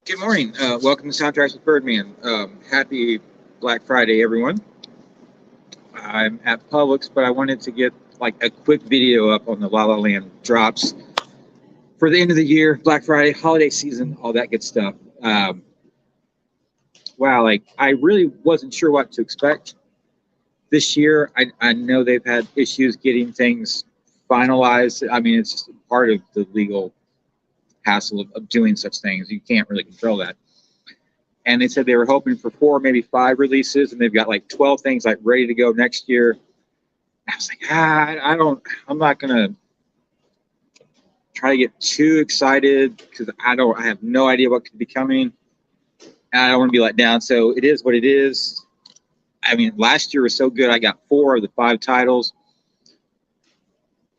Good morning. Welcome to Soundtracks with Birdman. Happy Black Friday, everyone. I'm at Publix, but I wanted to get like a quick video up on the La La Land drops for the end of the year, Black Friday, holiday season, all that good stuff. Wow, like I really wasn't sure what to expect this year. I know they've had issues getting things finalized. I mean, it's just part of the legal hassle of doing such things. You can't really control that. And they said they were hoping for 4, maybe 5 releases, and they've got like 12 things like ready to go next year. I was like, I'm not gonna try to get too excited because I have no idea what could be coming, and I don't want to be let down. So it is what it is. I mean, last year was so good. I got 4 of the 5 titles,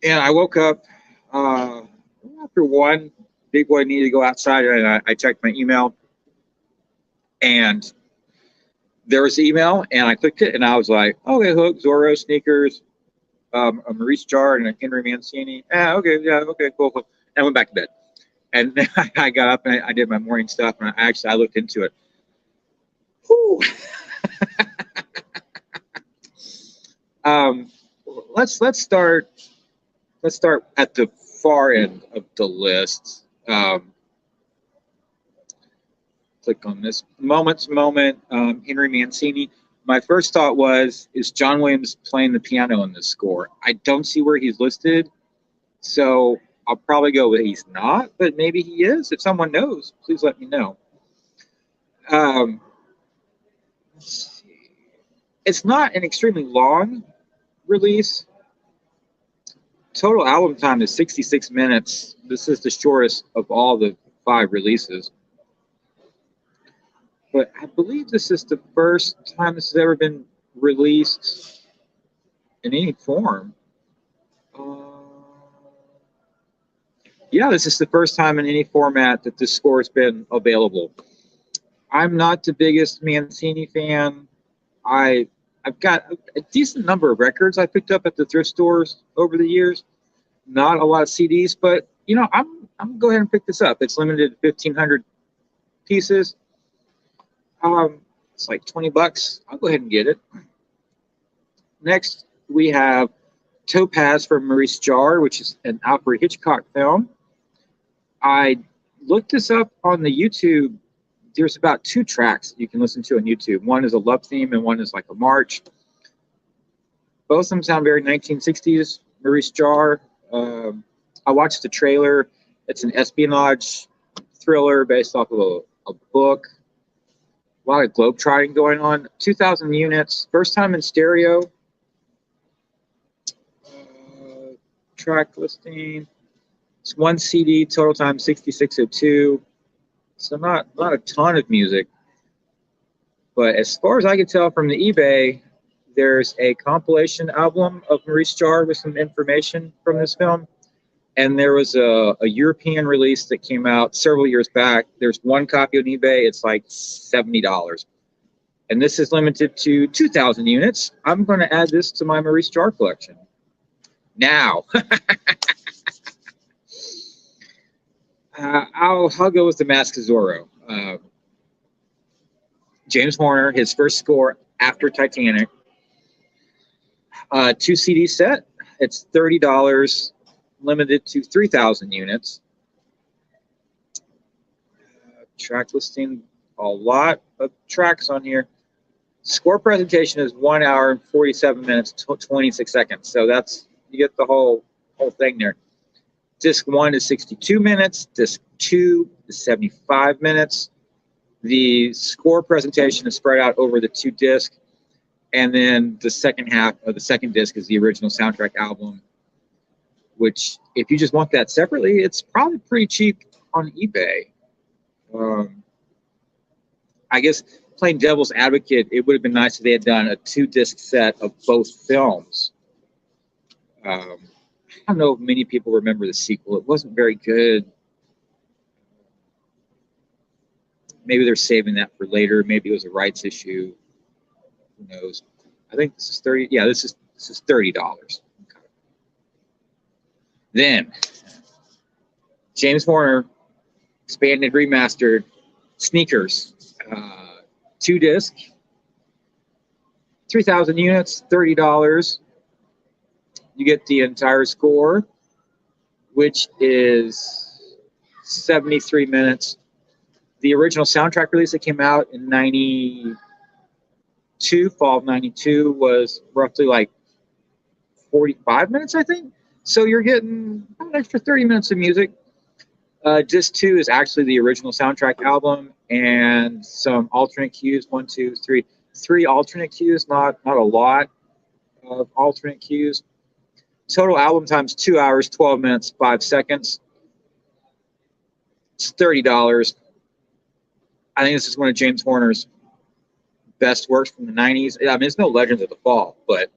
and I woke up after one. Big boy needed to go outside, and I checked my email, and there was the email, and I clicked it, and I was like, okay, Hook, Zorro, sneakers, a Maurice Jarre, and a Henry Mancini. Okay, yeah, okay, cool, cool. And I went back to bed. And then I got up and I did my morning stuff, and I looked into it. Whew. um, let's start at the far end of the list. Click on this moment to moment. Henry Mancini. My first thought was, is John Williams playing the piano in this score? I don't see where he's listed, so I'll probably go with he's not, but maybe he is. If someone knows, please let me know. Um, let's see. It's not an extremely long release. Total album time is 66 minutes. This is the shortest of all the 5 releases. But I believe this is the first time this has ever been released in any form. Yeah, this is the first time in any format that this score has been available. I'm not the biggest Mancini fan. I've got a decent number of records I picked up at the thrift stores over the years. Not a lot of CDs, but I'm gonna go ahead and pick this up. It's limited to 1,500 pieces. It's like $20. I'll go ahead and get it. Next, we have Topaz from Maurice Jarre, which is an Alfred Hitchcock film. I looked this up on the YouTube. There's about 2 tracks you can listen to on YouTube. One is a love theme and one is like a march. Both of them sound very 1960s Maurice Jarre. I watched the trailer. It's an espionage thriller based off of a book. A lot of globetrotting going on. 2,000 units. First time in stereo. Track listing. It's 1 CD, total time 6602. So not a ton of music. But as far as I can tell from the eBay, there's a compilation album of Maurice Jarre with some information from this film. And there was a European release that came out several years back. There's 1 copy on eBay. It's like $70. And this is limited to 2,000 units. I'm going to add this to my Maurice Jarre collection. Now. I'll go with The Mask of Zorro. James Horner, his first score after Titanic. 2 CD set. It's $30, limited to 3,000 units. Track listing, a lot of tracks on here. Score presentation is 1 hour and 47 minutes, 26 seconds. So you get the whole thing there. Disc 1 is 62 minutes. Disc 2 is 75 minutes. The score presentation is spread out over the 2 discs. And then the second half of the second disc is the original soundtrack album, which, if you just want that separately, it's probably pretty cheap on eBay. I guess playing devil's advocate, it would have been nice if they had done a 2-disc set of both films. I don't know if many people remember the sequel. It wasn't very good. Maybe they're saving that for later. Maybe it was a rights issue. Who knows? I think this is 30. Yeah, this is $30. Okay. Then James Horner expanded, remastered Sneakers, 2 disc, 3,000 units, $30. You get the entire score, which is 73 minutes. The original soundtrack release that came out in 92, fall of 92, was roughly like 45 minutes, I think. So you're getting an extra 30 minutes of music. Disc 2 is actually the original soundtrack album and some alternate cues. 1, 2, 3. 3 alternate cues, not a lot of alternate cues. Total album time's 2 hours, 12 minutes, 5 seconds. It's $30. I think this is one of James Horner's best works from the 90s. I mean, it's no Legends of the Fall, but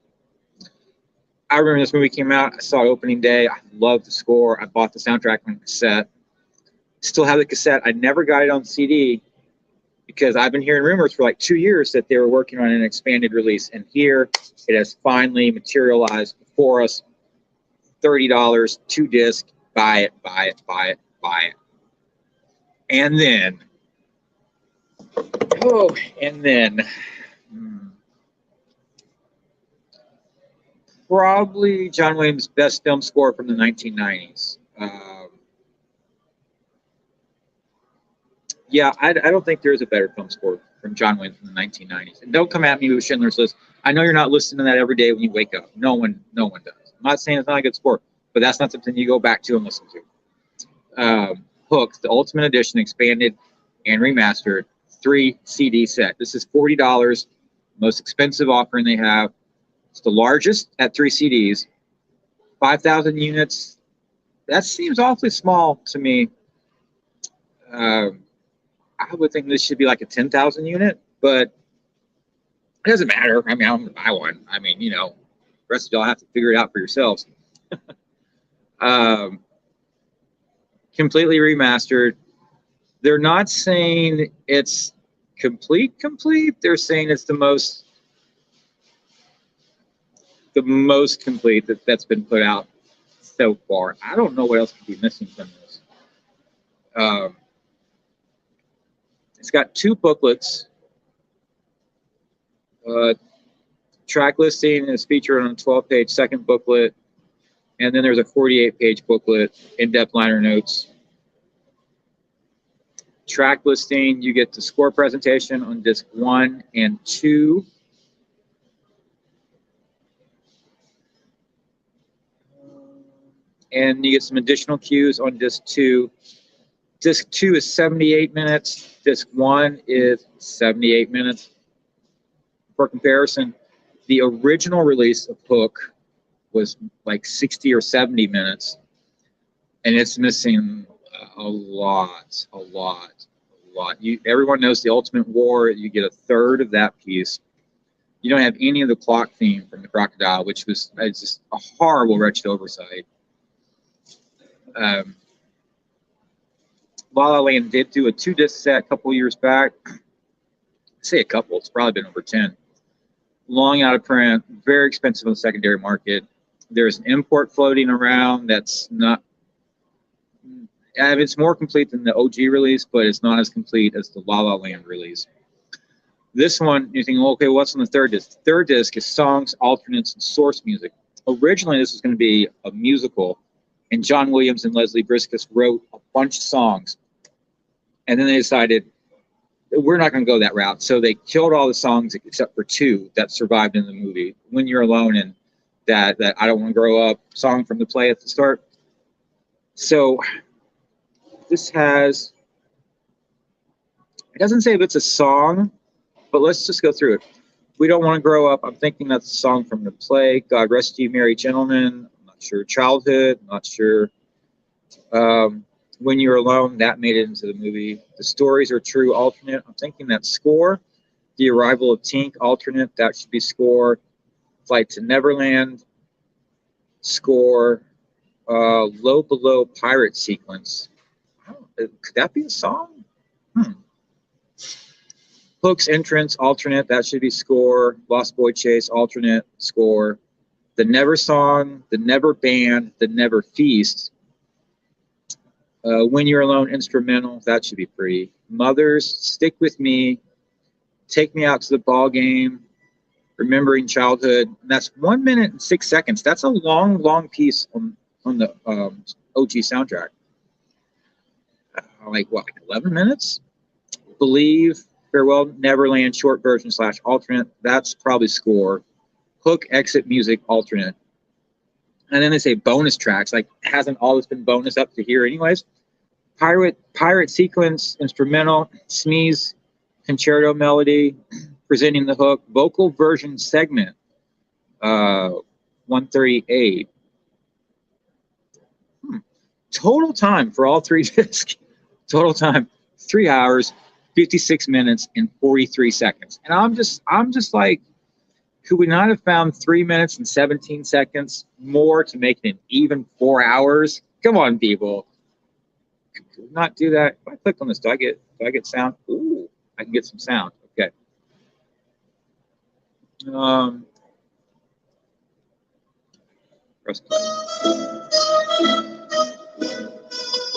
I remember this movie came out. I saw it opening day. I loved the score. I bought the soundtrack on cassette. Still have the cassette. I never got it on CD because I've been hearing rumors for like 2 years that they were working on an expanded release. And here it has finally materialized for us. $30, 2 disc. Buy it, buy it, buy it, buy it. And then, probably John Williams' best film score from the 1990s. Yeah, I don't think there is a better film score from John Williams from the 1990s. And don't come at me with Schindler's List. I know you're not listening to that every day when you wake up. No one does. I'm not saying it's not a good score, but that's not something you go back to and listen to. Hook, the Ultimate Edition, expanded and remastered, 3 CD set. This is $40, most expensive offering they have. It's the largest at 3 CDs, 5,000 units. That seems awfully small to me. I would think this should be like a 10,000 unit, but it doesn't matter. I mean, I'm going to buy one. I mean, you know, the rest of y'all have to figure it out for yourselves. Completely remastered. They're not saying it's complete. They're saying it's the most complete that's been put out so far. I don't know what else could be missing from this. It's got 2 booklets. Track listing is featured on a 12-page second booklet, and then there's a 48-page booklet, in-depth liner notes. Track listing, you get the score presentation on disc 1 and 2. And you get some additional cues on disc 2. Disc 2 is 78 minutes. Disc 1 is 78 minutes. For comparison, the original release of Hook was like 60 or 70 minutes, and it's missing a lot. Everyone knows the Ultimate War. You get a third of that piece. You don't have any of the clock theme from the Crocodile, which was just a horrible, wretched oversight. La La Land did do a 2-disc set a couple years back. I say a couple, it's probably been over 10. Long out of print, very expensive on the secondary market. There's an import floating around that's not, I mean, it's more complete than the OG release, but it's not as complete as the La La Land release. This one, you think, okay, what's on the third disc? The third disc is songs, alternates, and source music. Originally, this was going to be a musical, and John Williams and Leslie Briskus wrote a bunch of songs. And then they decided, we're not going to go that route. So they killed all the songs except for 2 that survived in the movie. When You're Alone and that I Don't Want to Grow Up song from the play at the start. So this has, it doesn't say if it's a song, but let's just go through it. We Don't Want to Grow Up. I'm thinking that's a song from the play. God Rest You Merry Gentlemen. I'm not sure. Childhood. I'm not sure. When You're Alone, that made it into the movie. The Stories Are True, alternate. I'm thinking that's score. The Arrival of Tink, alternate. That should be score. Flight to Neverland, score. Low Below Pirate Sequence. Could that be a song? Hook's Entrance, alternate. That should be score. Lost Boy Chase, alternate, score. The Never Song, The Never Band, The Never Feast. When You're Alone instrumental, that should be pretty. Mothers, Stick With Me, Take Me Out to the Ball Game, Remembering Childhood. And that's 1 minute and 6 seconds. That's a long, long piece on the OG soundtrack. Like 11 minutes? Believe, Farewell Neverland short version / alternate. That's probably score. Hook, exit, music, alternate. And then they say bonus tracks. Like, hasn't all this been bonus up to here anyways? Pirate sequence, instrumental, Sneeze, concerto melody, presenting the hook, vocal version segment, 138. Total time for all 3 discs. Total time, 3 hours, 56 minutes, and 43 seconds. And I'm just like, could we not have found 3 minutes and 17 seconds more to make it an even 4 hours? Come on, people. Could we not do that? If I click on this, do I get sound? Ooh, I can get some sound. Okay. Press play.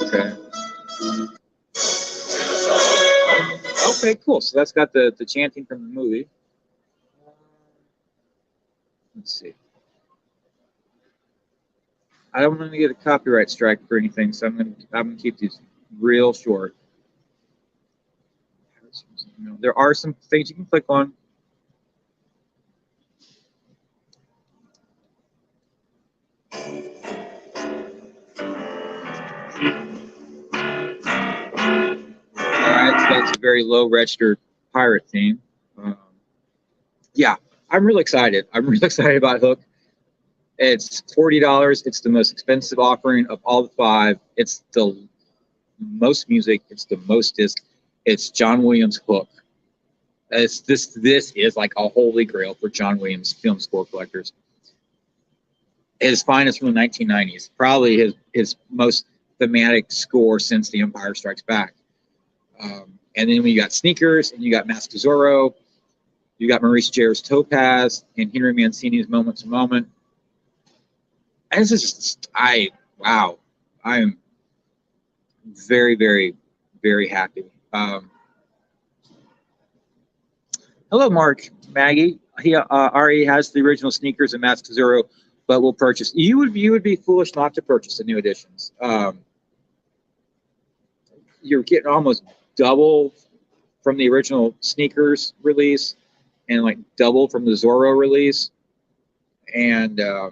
Okay. Okay, cool. So that's got the chanting from the movie. Let's see. I don't want to get a copyright strike for anything, so I'm gonna keep these real short. There are some things you can click on. Alright, so that's a very low registered pirate theme. Yeah, I'm really excited. I'm really excited about Hook. It's $40. It's the most expensive offering of all the 5. It's the most music. It's the most disc. It's John Williams' Hook. This is like a holy grail for John Williams film score collectors. His finest from the 1990s. Probably his most thematic score since The Empire Strikes Back. And then when you got Sneakers and you got Mask of Zorro, you got Maurice Jarre's Topaz and Henry Mancini's Moment to Moment. And this is just, wow. I am very, very, very happy. Hello, Mark Maggie. He already has the original Sneakers and Mask of Zorro, but will purchase. You would be foolish not to purchase the new editions. You're getting almost double from the original Sneakers release and like double from the Zorro release. And I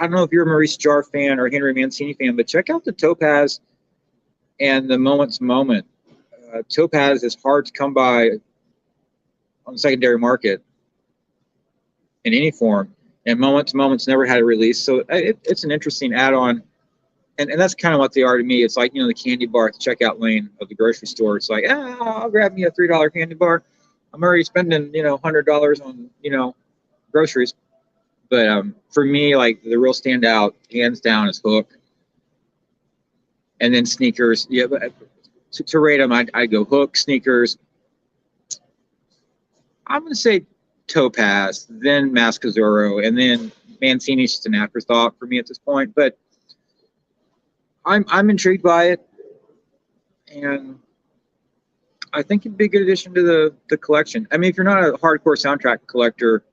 don't know if you're a Maurice Jarre fan or Henry Mancini fan, but check out the Topaz and the Moment to Moment. Topaz is hard to come by on the secondary market in any form, and Moment to Moment's never had a release, so it's an interesting add-on. And that's kind of what they are to me. It's like, the candy bar at the checkout lane of the grocery store. It's like, I'll grab me a $3 candy bar. I'm already spending, $100 on, groceries. But for me, like, the real standout, hands down, is Hook. And then Sneakers. Yeah, but to rate them, I'd go Hook, Sneakers. I'm going to say Topaz, then Mask of Zorro, and then Mancini's just an afterthought for me at this point. But I'm intrigued by it, and I think it'd be a good addition to the collection. I mean, if you're not a hardcore soundtrack collector,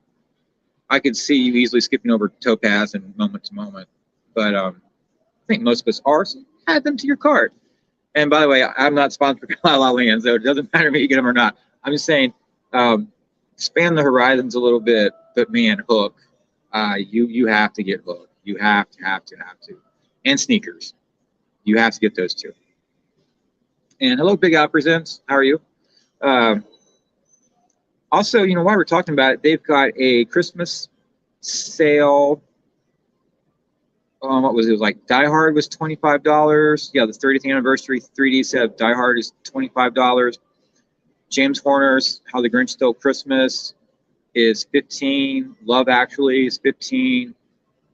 I could see you easily skipping over Topaz and Moment to Moment. But I think most of us are, so add them to your cart. And by the way, I'm not sponsored by Lalaland, so it doesn't matter if you get them or not. I'm just saying, span the horizons a little bit, but man, Hook, you have to get Hook. You have to. And Sneakers. You have to get those two. And hello, Big Al Presents. How are you? Also, while we're talking about it, they've got a Christmas sale. What was it? It was like Die Hard was $25. Yeah, the 30th anniversary 3D set of Die Hard is $25. James Horner's How the Grinch Stole Christmas is $15. Love Actually is $15.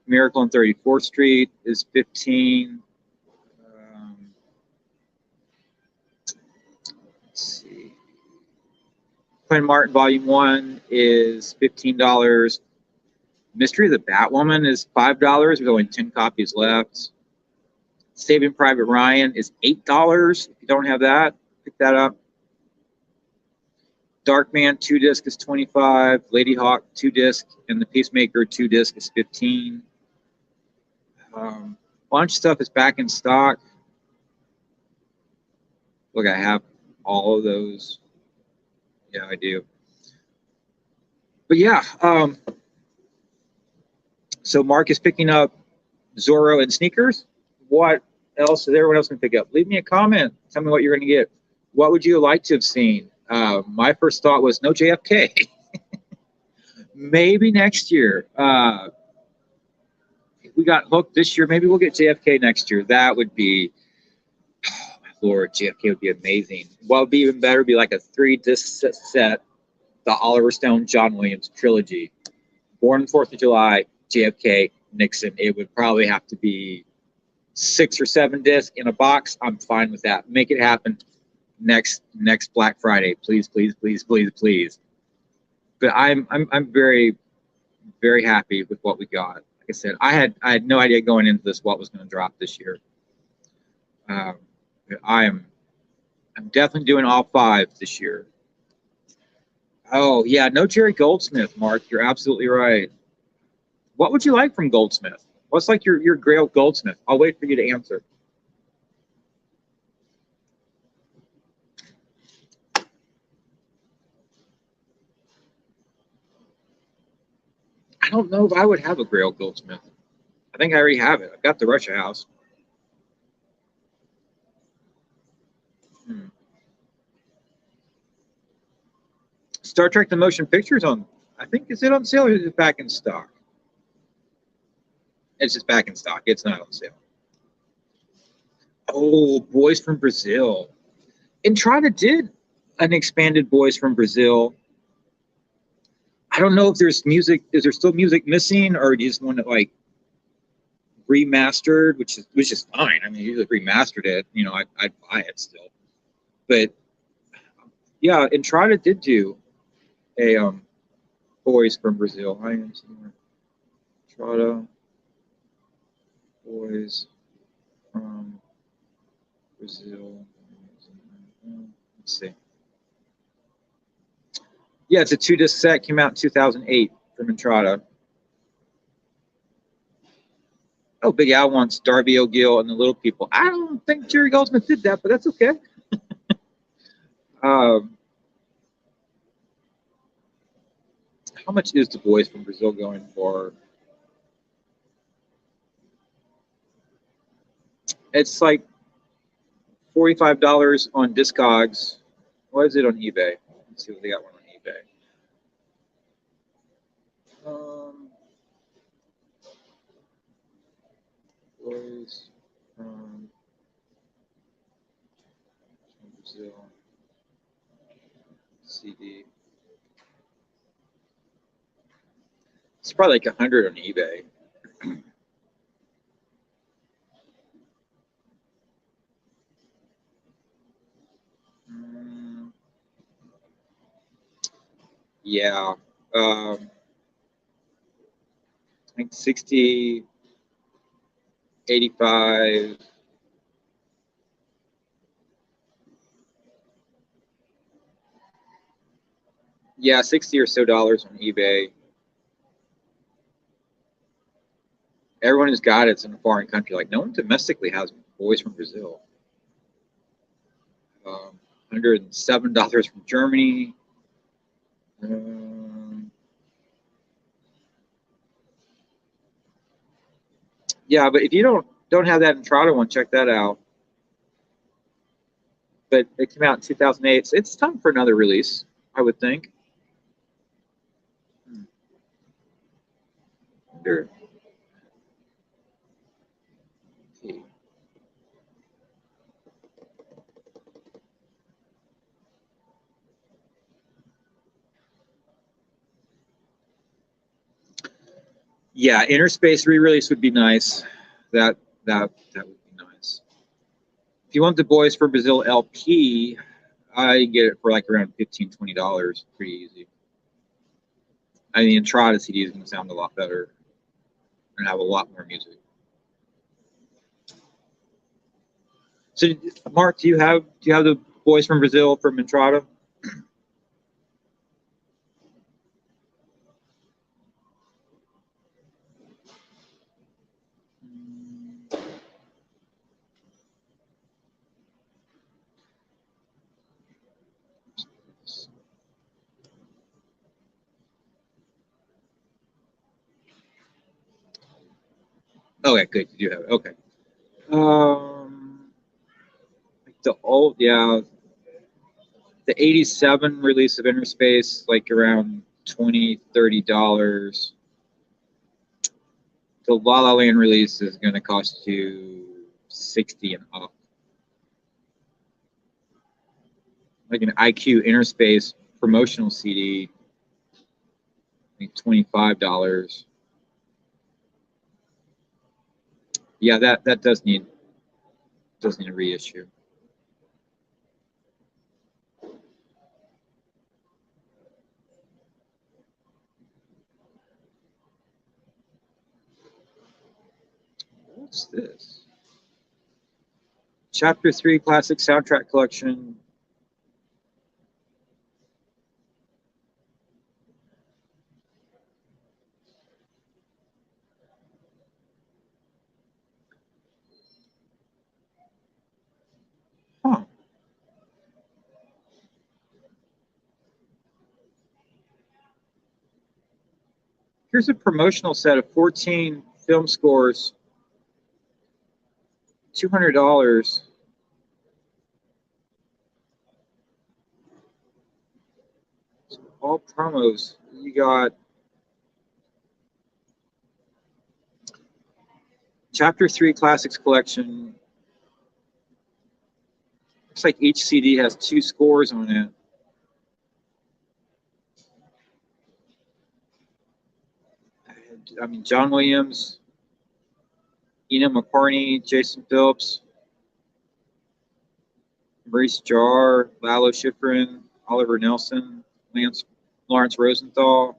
Miracle on 34th Street is $15. Let's see. Quinn Martin Volume 1 is $15. Mystery of the Batwoman is $5. There's only 10 copies left. Saving Private Ryan is $8. If you don't have that, pick that up. Darkman 2-disc is 25. Lady Hawk 2-disc and the Peacemaker 2-disc is 15. Bunch of stuff is back in stock. Look, I have all of those. Yeah, I do. But yeah, so Mark is picking up Zorro and sneakers. What else is everyone else going to pick up? Leave me a comment. Tell me what you're going to get. What would you like to have seen? My first thought was no JFK. Maybe next year. If we got hooked this year, maybe we'll get JFK next year. That would be, oh my Lord, JFK would be amazing. What would be even better would be like a 3-disc set, the Oliver Stone, John Williams trilogy. Born on 4th of July, JFK, Nixon. It would probably have to be 6 or 7 discs in a box. I'm fine with that. Make it happen next Black Friday, please, please, please, please, please. But I'm very, very happy with what we got. Like I said, I had no idea going into this what was going to drop this year. I'm definitely doing all 5 this year. Oh yeah, no Jerry Goldsmith, Mark. You're absolutely right. What would you like from Goldsmith? What's like your Grail Goldsmith? I'll wait for you to answer. I don't know if I would have a Grail Goldsmith. I think I already have it. I've got the Russia House. Star Trek: The Motion Picture's on. I think, is it on sale or is it back in stock? It's just back in stock. It's not on sale. Oh, Boys from Brazil. Entrada did an expanded Boys from Brazil. I don't know if there's music. Is there still music missing, or do you just want it like remastered, which is fine. I mean, you just remastered it. You know, I'd buy it still. But yeah, Entrada did do a Boys from Brazil. I am somewhere. Entrada Boys from Brazil. Let's see. Yeah, it's a 2-disc set. Came out in 2008 from Entrada. Oh, Big Al wants Darby O'Gill and the Little People. I don't think Jerry Goldsmith did that, but that's okay. How much is the Boys from Brazil going for? It's like $45 on Discogs. What is it on eBay? Let's see if they got one on eBay. Boys from Brazil CD. It's probably like 100 on eBay. Yeah, like 60, 85. Yeah, 60 or so dollars on eBay. Everyone who's got it's in a foreign country. Like no one domestically has Boys from Brazil. $107 from Germany. Yeah, but if you don't have that Entrada one, check that out. But it came out in 2008. So it's time for another release, I would think. Sure. Yeah, Interspace re-release would be nice. That would be nice. If you want the Boys for Brazil LP, I get it for like around $15, $20. Pretty easy. I mean, Entrada CD is going to sound a lot better and have a lot more music. So, Mark, do you have the boys from Brazil from Entrada? Okay, good. You do have it. Okay. The old, yeah, the '87 release of Inner Space, like around $20-$30. The La La Land release is going to cost you 60 and up. Like an IQ Inner Space promotional CD, like $25. Yeah, that does need a reissue. What's this? Chapter 3 Classic Soundtrack Collection. Huh. Here's a promotional set of 14 film scores, $200. All promos. You got Chapter 3 Classics Collection. Looks like each CD has 2 scores on it. I mean, John Williams, Ena McCartney, Jason Phillips, Maurice Jarre, Lalo Schifrin, Oliver Nelson, Lawrence Rosenthal.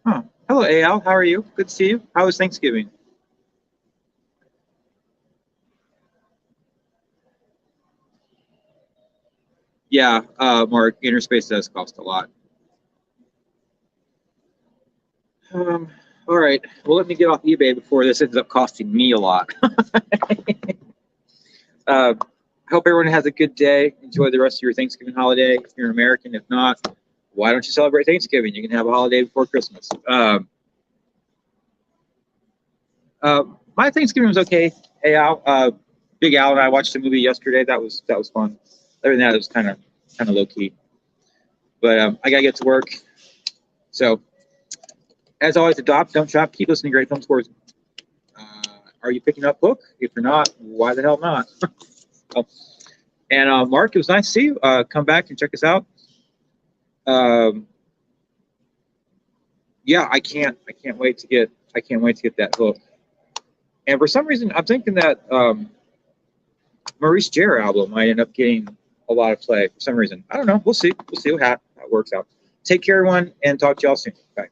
Huh. Hello, Al. How are you? Good to see you. How was Thanksgiving? Yeah, Mark, Inner Space does cost a lot. All right. Well, let me get off eBay before this ends up costing me a lot. Hope everyone has a good day. Enjoy the rest of your Thanksgiving holiday. If you're an American, if not, why don't you celebrate Thanksgiving? You can have a holiday before Christmas. My Thanksgiving was okay. Hey, Al, Big Al and I watched a movie yesterday. That was fun. Other than that, it was kind of low key. But I gotta get to work. So, as always, adopt, don't shop, keep listening to great film scores. Are you picking up book? If you're not, why the hell not? Oh. And Mark, it was nice to see you. Come back and check us out. Yeah, I can't wait to get that hook. And for some reason, I'm thinking that Maurice Jarre album might end up getting a lot of play for some reason. I don't know. We'll see. We'll see how it works out. Take care, everyone, and talk to y'all soon. Bye.